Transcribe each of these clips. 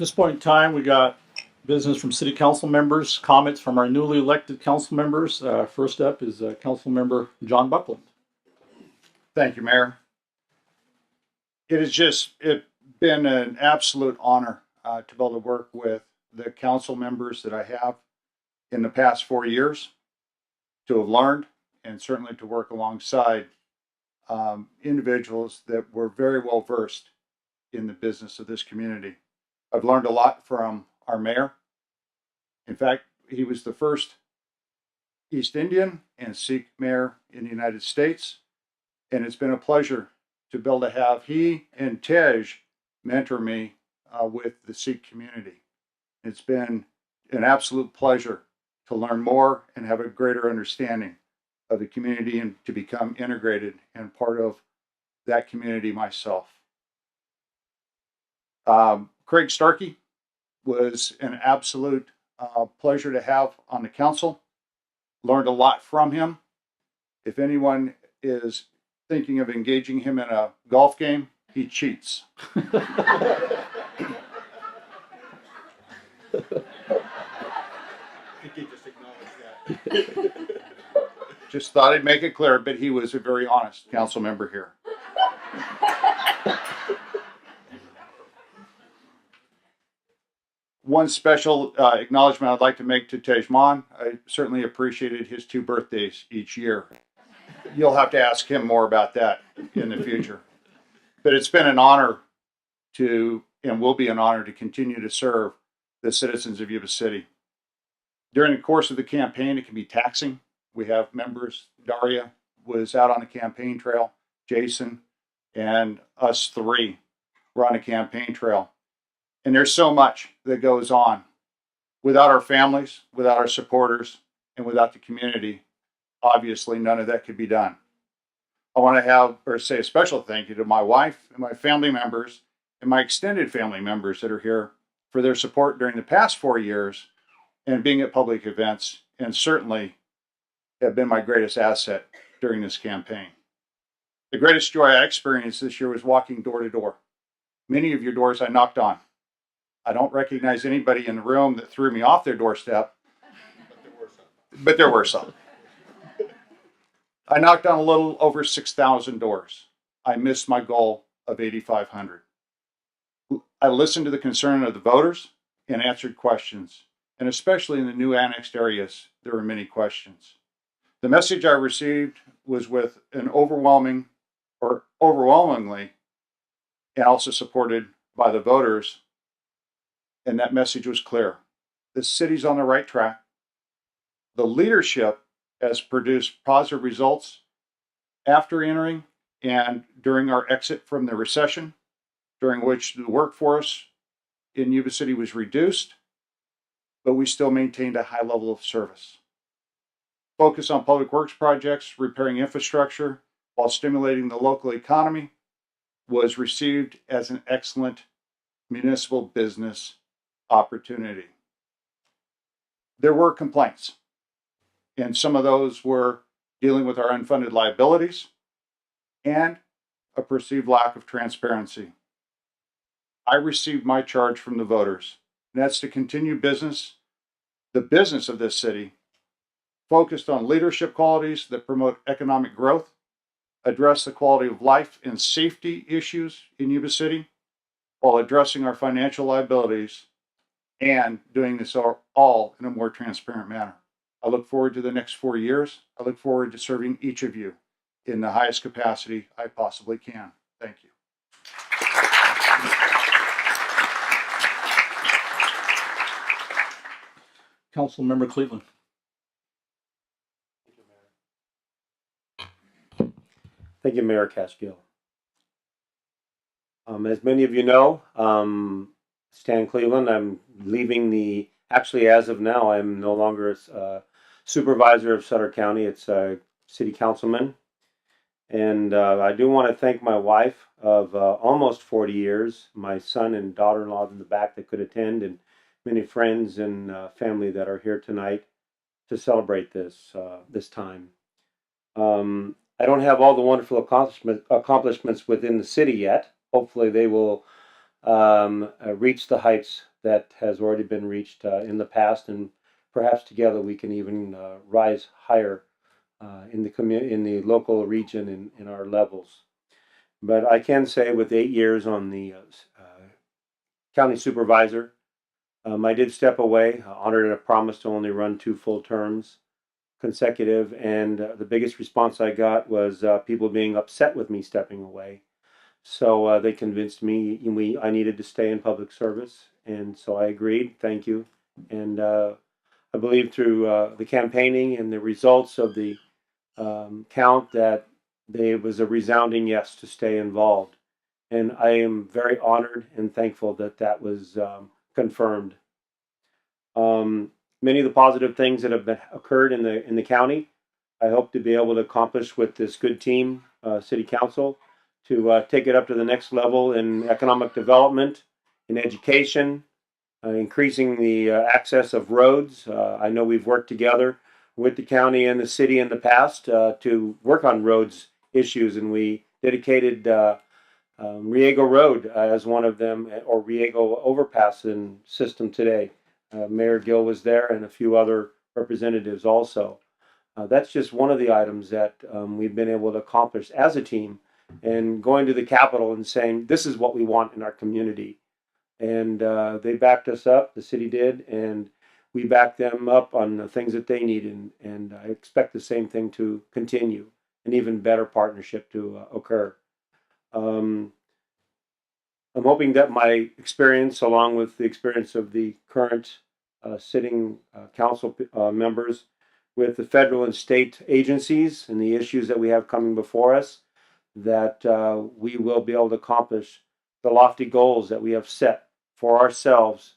this point in time, we got business from city council members, comments from our newly elected council members. First up is council member John Buckland. Thank you, Mayor. It's been an absolute honor to be able to work with the council members that I have in the past 4 years, to have learned and certainly to work alongside individuals that were very well versed in the business of this community. I've learned a lot from our mayor. In fact, he was the first East Indian and Sikh mayor in the United States. And it's been a pleasure to be able to have he and Tej mentor me with the Sikh community. It's been an absolute pleasure to learn more and have a greater understanding of the community and to become integrated and part of that community myself. Craig Starkey was an absolute pleasure to have on the council. Learned a lot from him. If anyone is thinking of engaging him in a golf game, he cheats. Just thought I'd make it clear, but he was a very honest council member here. One special acknowledgement I'd like to make to Tejman. I certainly appreciated his 2 birthdays each year. You'll have to ask him more about that in the future. But it's been an honor to, and will be an honor to continue to serve the citizens of Yuba City. During the course of the campaign, it can be taxing. We have members, Daria was out on the campaign trail, Jason, and us 3 were on a campaign trail. And there's so much that goes on. Without our families, without our supporters, and without the community, obviously none of that could be done. I want to say a special thank you to my wife and my family members and my extended family members that are here for their support during the past 4 years and being at public events, and certainly have been my greatest asset during this campaign. The greatest joy I experienced this year was walking door to door. Many of your doors I knocked on. I don't recognize anybody in the room that threw me off their doorstep, but there were some. I knocked on a little over 6,000 doors. I missed my goal of 8,500. I listened to the concern of the voters and answered questions, and especially in the new annexed areas, there were many questions. The message I received was with an overwhelmingly, and also supported by the voters, and that message was clear. The city's on the right track. The leadership has produced positive results after entering and during our exit from the recession, during which the workforce in Yuba City was reduced, but we still maintained a high level of service. Focus on public works projects, repairing infrastructure, while stimulating the local economy, was received as an excellent municipal business opportunity. There were complaints, and some of those were dealing with our unfunded liabilities and a perceived lack of transparency. I received my charge from the voters, and that's to continue the business of this city, focused on leadership qualities that promote economic growth, address the quality of life and safety issues in Yuba City, while addressing our financial liabilities and doing this all in a more transparent manner. I look forward to the next 4 years. I look forward to serving each of you in the highest capacity I possibly can. Thank you. Councilmember Cleveland. Thank you, Mayor Catskill. As many of you know, Stan Cleveland, I'm leaving actually as of now, I'm no longer a supervisor of Sutter County. It's a city councilman. And I do want to thank my wife of almost 40 years, my son and daughter-in-law in the back that could attend, and many friends and family that are here tonight to celebrate this time. I don't have all the wonderful accomplishments within the city yet. Hopefully they will reach the heights that has already been reached in the past, and perhaps together we can even rise higher in the local region in our levels. But I can say, with 8 years on the county supervisor, I did step away, honored a promise to only run 2 full terms consecutive, and the biggest response I got was people being upset with me stepping away. So they convinced me I needed to stay in public service, and so I agreed. Thank you. And I believe through the campaigning and the results of the count that there was a resounding yes to stay involved. And I am very honored and thankful that that was confirmed. Many of the positive things that have occurred in the county, I hope to be able to accomplish with this good team, city council, to take it up to the next level in economic development, in education, increasing the access of roads. I know we've worked together with the county and the city in the past to work on roads issues, and we dedicated Riego Road as one of them, or Riego Overpass in system today. Mayor Gill was there, and a few other representatives also. That's just one of the items that we've been able to accomplish as a team, and going to the Capitol and saying, this is what we want in our community. And they backed us up, the city did, and we backed them up on the things that they needed. And I expect the same thing to continue, an even better partnership to occur. I'm hoping that my experience, along with the experience of the current sitting council members with the federal and state agencies and the issues that we have coming before us, that we will be able to accomplish the lofty goals that we have set for ourselves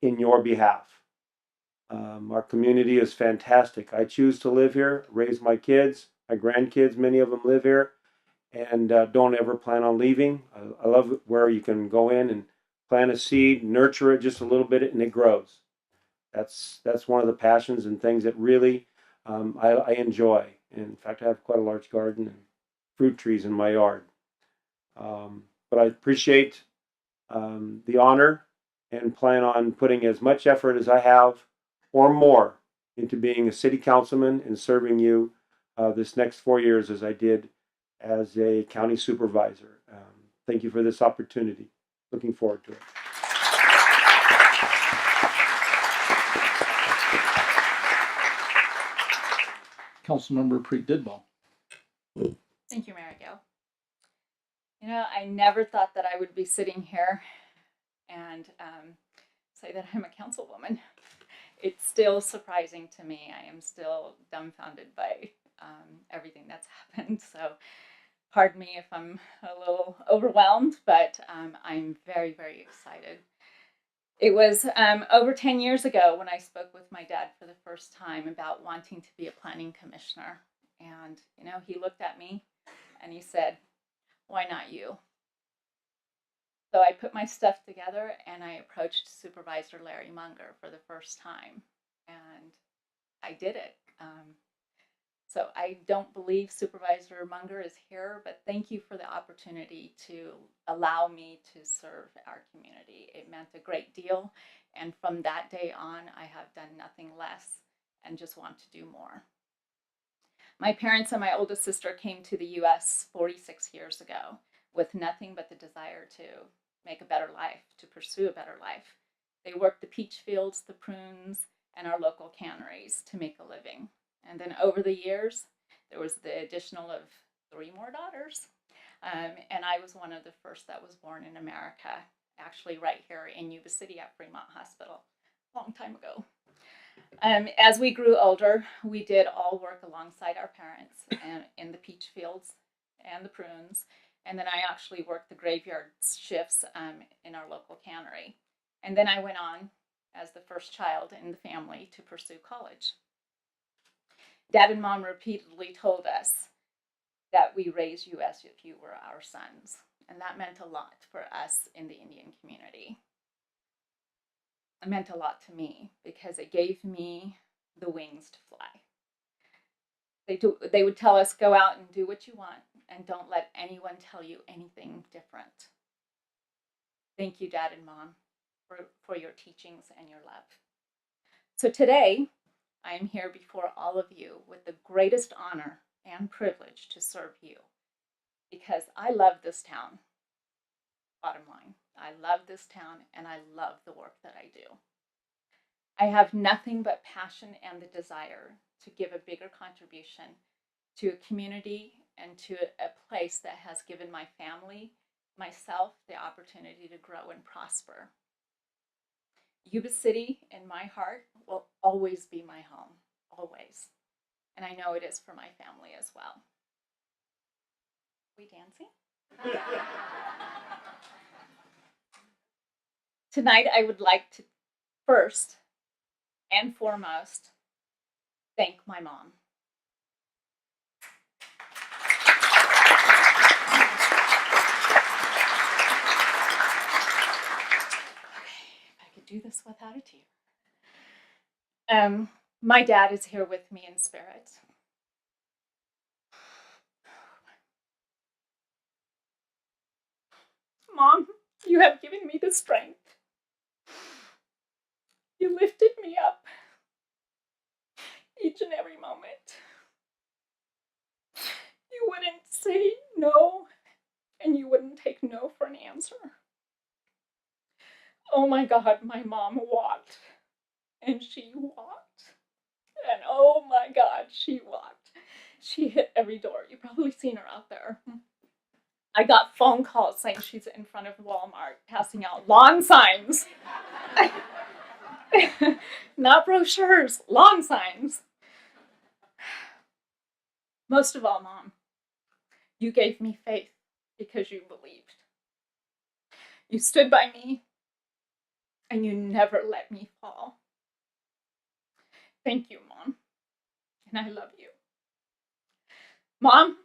in your behalf. Our community is fantastic. I choose to live here, raise my kids, my grandkids, many of them live here, and don't ever plan on leaving. I love where you can go in and plant a seed, nurture it just a little bit, and it grows. That's one of the passions and things that really I enjoy. In fact, I have quite a large garden and fruit trees in my yard. But I appreciate the honor and plan on putting as much effort as I have or more into being a city councilman and serving you this next 4 years as I did as a county supervisor. Thank you for this opportunity. Looking forward to it. Councilmember Preet Didball. Thank you, Mary Gill. You know, I never thought that I would be sitting here and say that I'm a councilwoman. It's still surprising to me. I am still dumbfounded by everything that's happened. So pardon me if I'm a little overwhelmed, but I'm very, very excited. It was over 10 years ago when I spoke with my dad for the first time about wanting to be a planning commissioner. And, you know, he looked at me and he said, why not you? So I put my stuff together and I approached Supervisor Larry Munger for the first time. And I did it. So I don't believe Supervisor Munger is here, but thank you for the opportunity to allow me to serve our community. It meant a great deal. And from that day on, I have done nothing less and just want to do more. My parents and my oldest sister came to the U.S. 46 years ago with nothing but the desire to make a better life, to pursue a better life. They worked the peach fields, the prunes, and our local canneries to make a living. And then over the years, there was the additional of 3 more daughters. And I was one of the first that was born in America, actually right here in Yuba City at Fremont Hospital, a long time ago. As we grew older, we did all work alongside our parents and in the peach fields and the prunes. And then I actually worked the graveyard shifts in our local cannery. And then I went on as the first child in the family to pursue college. Dad and Mom repeatedly told us that we raised you as if you were our sons. And that meant a lot for us in the Indian community. It meant a lot to me because it gave me the wings to fly. They would tell us, go out and do what you want and don't let anyone tell you anything different. Thank you, Dad and Mom, for your teachings and your love. So today, I am here before all of you with the greatest honor and privilege to serve you, because I love this town. Bottom line, I love this town and I love the work that I do. I have nothing but passion and the desire to give a bigger contribution to a community and to a place that has given my family, myself, the opportunity to grow and prosper. Yuba City in my heart will always be my home, always. And I know it is for my family as well. We dancing? Tonight, I would like to first and foremost thank my mom. If I could do this without a tear. My dad is here with me in spirit. Mom, you have given me the strength. You lifted me up each and every moment. You wouldn't say no, and you wouldn't take no for an answer. Oh my God, my mom walked, and she walked, and oh my God, she walked. She hit every door. You've probably seen her out there. I got phone calls saying she's in front of Walmart passing out lawn signs. Not brochures, lawn signs. Most of all, Mom, you gave me faith because you believed. You stood by me and you never let me fall. Thank you, Mom, and I love you. Mom,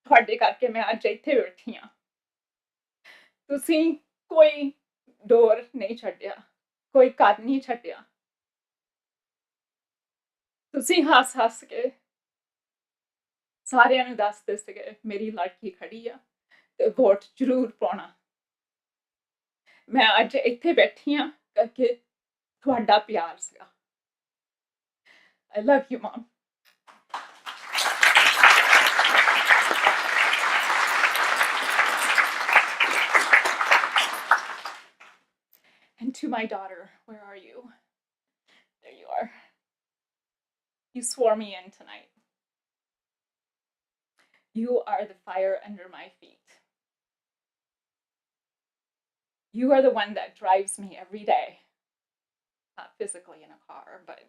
ਤੁਹਾਡੇ ਕਰਕੇ ਮੈਂ ਅੱਜ ਇੱਥੇ ਬੈਠੀ ਹਾਂ। ਤੁਸੀਂ ਕੋਈ ਡੋਰ ਨਹੀਂ ਛੱਡਿਆ, ਕੋਈ ਘਰ ਨਹੀਂ ਛੱਡਿਆ। ਤੁਸੀਂ ਹੱਸ ਕੇ ਸਾਰਿਆਂ ਨੂੰ ਦੱਸਦੇ ਸੀਗੇ ਮੇਰੀ ਲੜਕੀ ਖੜੀ ਆ ਤੇ ਵੋਟ ਜ਼ਰੂਰ ਪਾਉਣਾ। ਮੈਂ ਅੱਜ ਇੱਥੇ ਬੈਠੀ ਹਾਂ ਕਰਕੇ ਤੁਹਾਡਾ ਪਿਆਰ ਸੀਗਾ। I love you, Mom. And to my daughter, where are you? There you are. You swore me in tonight. You are the fire under my feet. You are the one that drives me every day. Not physically in a car, but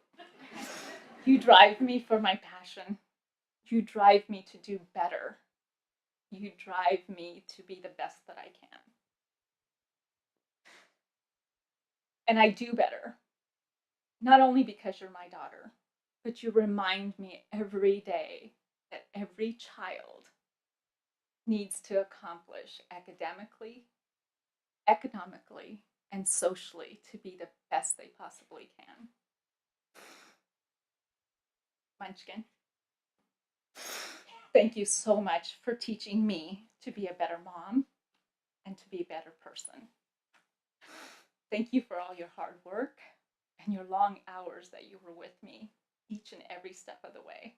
you drive me for my passion. You drive me to do better. You drive me to be the best that I can. And I do better. Not only because you're my daughter, but you remind me every day that every child needs to accomplish academically, economically, and socially to be the best they possibly can. Munchkin, thank you so much for teaching me to be a better mom and to be a better person. Thank you for all your hard work and your long hours that you were with me each and every step of the way.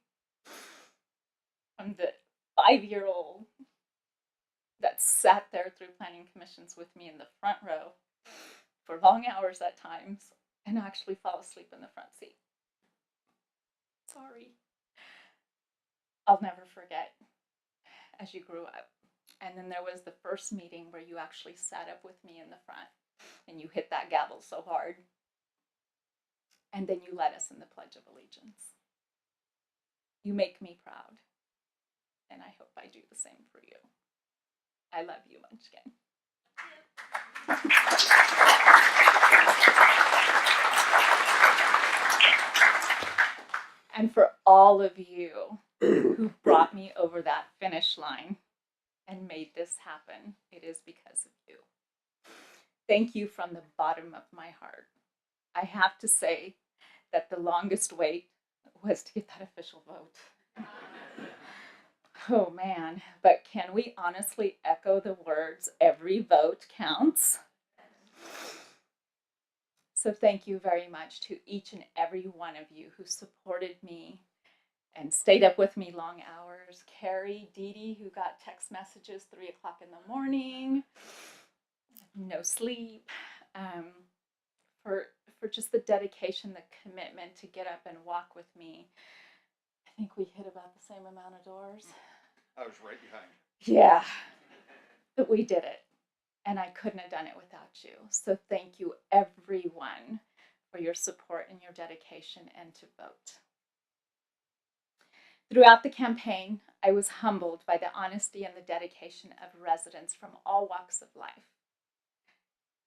I'm the 5-year-old that sat there through planning commissions with me in the front row for long hours at times and actually fall asleep in the front seat. Sorry. I'll never forget as you grew up. And then there was the first meeting where you actually sat up with me in the front and you hit that gavel so hard. And then you led us in the Pledge of Allegiance. You make me proud. And I hope I do the same for you. I love you, Munchkin. And for all of you who brought me over that finish line and made this happen, it is because of you. Thank you from the bottom of my heart. I have to say that the longest wait was to get that official vote. Oh man, but can we honestly echo the words, every vote counts? So thank you very much to each and every one of you who supported me and stayed up with me long hours. Carrie, Dee Dee, who got text messages 3 o'clock in the morning, no sleep, for just the dedication, the commitment to get up and walk with me. I think we hit about the same amount of doors. I was right behind. Yeah, but we did it. And I couldn't have done it without you. So thank you, everyone, for your support and your dedication and to vote. Throughout the campaign, I was humbled by the honesty and the dedication of residents from all walks of life.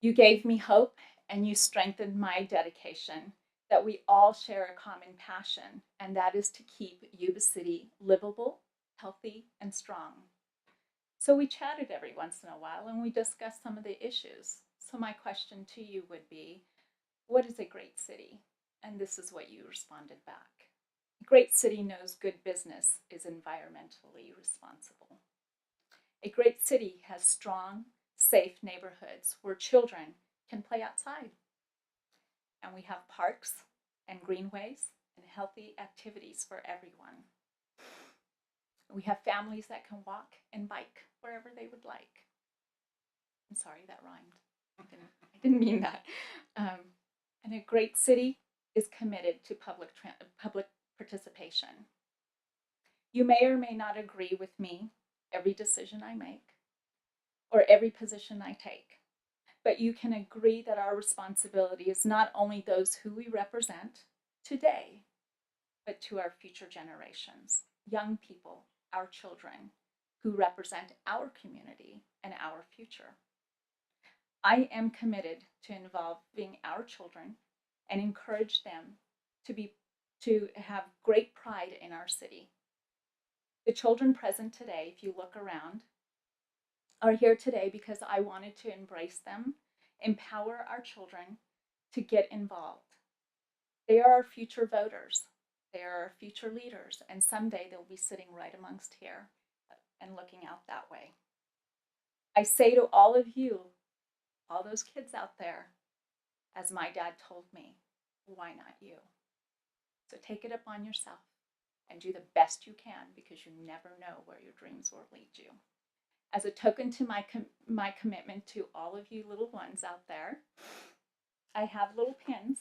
You gave me hope and you strengthened my dedication that we all share a common passion, and that is to keep Yuba City livable, healthy, and strong. So we chatted every once in a while and we discussed some of the issues. So my question to you would be, what is a great city? And this is what you responded back. A great city knows good business is environmentally responsible. A great city has strong, safe neighborhoods where children can play outside. And we have parks and greenways and healthy activities for everyone. We have families that can walk and bike wherever they would like. I'm sorry, that rhymed. I didn't mean that. And a great city is committed to public participation. You may or may not agree with me every decision I make or every position I take, but you can agree that our responsibility is not only those who we represent today, but to our future generations, young people, our children, who represent our community and our future. I am committed to involving our children and encourage them to have great pride in our city. The children present today, if you look around, are here today because I wanted to embrace them, empower our children to get involved. They are our future voters. They are our future leaders, and someday they'll be sitting right amongst here and looking out that way. I say to all of you, all those kids out there, as my dad told me, why not you? So take it upon yourself and do the best you can, because you never know where your dreams will lead you. As a token to my commitment to all of you little ones out there, I have little pins,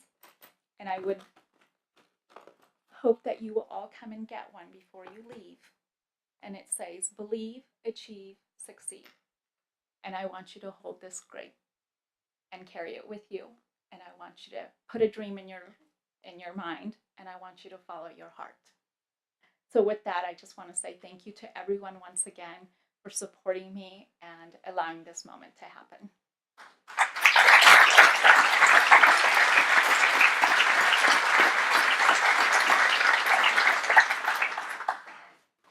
and I would hope that you will all come and get one before you leave. And it says, believe, achieve, succeed. And I want you to hold this great and carry it with you. And I want you to put a dream in your mind, and I want you to follow your heart. So with that, I just want to say thank you to everyone once again for supporting me and allowing this moment to happen.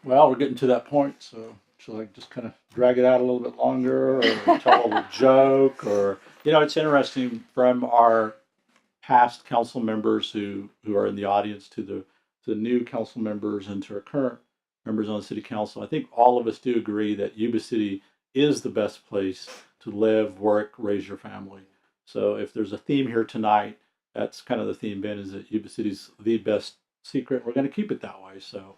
Well, we're getting to that point, so shall I just kind of drag it out a little bit longer, or tell a little joke, or it's interesting from our past council members who are in the audience to the new council members and to our current members on the city council. I think all of us do agree that Yuba City is the best place to live, work, raise your family. So if there's a theme here tonight, that's kind of the theme, Ben, is that Yuba City's the best secret. We're going to keep it that way. So